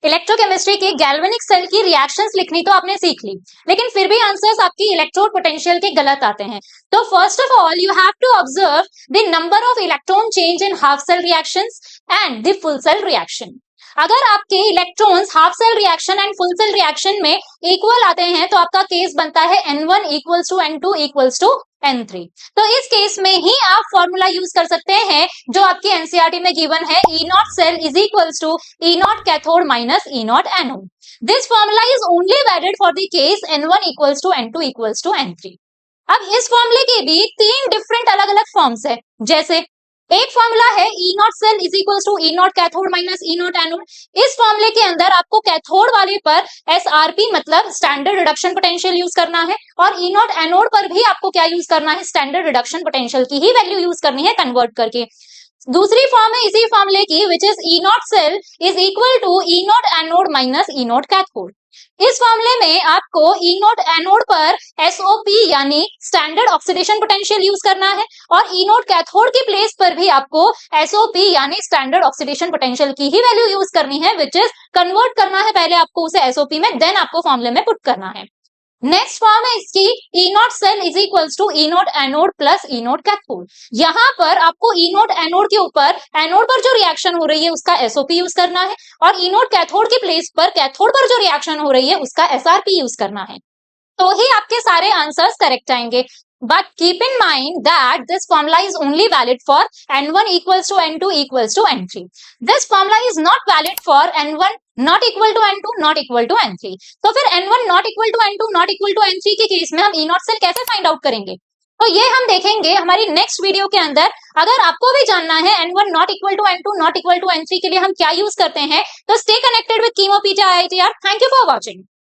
Electrochemistry के galvanic cell की reactions लिखनी तो आपने सीख ली, लेकिन फिर भी आंसर्स आपकी इलेक्ट्रोड पोटेंशियल के गलत आते हैं। तो first of all you have to observe the number of electron change in half cell reactions and the full cell reaction. अगर आपके electrons half cell reaction and full cell reaction में equal आते हैं तो आपका केस बनता है N1 equals to N2 equals to N3। तो इस केस में ही आप फॉर्मूला यूज कर सकते हैं जो आपकी एनसीईआरटी में गिवन है, E not cell is equals to E not cathode minus E not anode. This formula is only valid for the case N1 equals to N2 equals to N3। अब इस फॉर्मूले के भी तीन डिफरेंट अलग अलग फॉर्म्स है। जैसे एक फॉर्मूला है E not cell is equals to E not cathode minus E not anode. इस फॉर्मूले के अंदर आपको कैथोड वाले पर SRP मतलब स्टैंडर्ड रिडक्शन पोटेंशियल यूज करना है और E नॉट एनोड पर भी आपको क्या यूज करना है, स्टैंडर्ड रिडक्शन पोटेंशियल की ही वैल्यू यूज करनी है कन्वर्ट करके। दूसरी फॉर्म है इसी फॉर्मूले की which is E not cell is equal to E not anode minus E not cathode. इस फॉर्मूले में आपको E नॉट एनोड पर SOP यानी स्टैंडर्ड ऑक्सीडेशन पोटेंशियल यूज करना है और E नॉट कैथोड की प्लेस पर भी आपको SOP यानी स्टैंडर्ड ऑक्सीडेशन पोटेंशियल की ही वैल्यू यूज करनी है, विच इज कन्वर्ट करना है पहले आपको उसे SOP में, देन आपको फॉर्मूले में पुट करना है। नेक्स्ट फॉर्म है इसकी E not cell is equals to E not anode plus E not cathode. यहाँ पर आपको E नॉट एनोड के ऊपर एनोड पर जो रिएक्शन हो रही है उसका SOP यूज करना है और E नॉट कैथोड की प्लेस पर कैथोड पर जो रिएक्शन हो रही है उसका SRP यूज करना है, तो ही आपके सारे आंसर्स करेक्ट आएंगे। But keep in mind that this formula is only valid for N1 equals to N2 equals to N3. This formula is not valid for N1 not equal to N2 not equal to N3. तो फिर N1 not equal to N2 not equal to N3 के case में हम E not cell कैसे find out करेंगे, तो ये हम देखेंगे हमारी नेक्स्ट वीडियो के अंदर। अगर आपको भी जानना है N1 not equal to N2 not equal to N3 के लिए हम क्या यूज करते हैं, तो stay connected with chemo pizza IITR। Thank you for watching.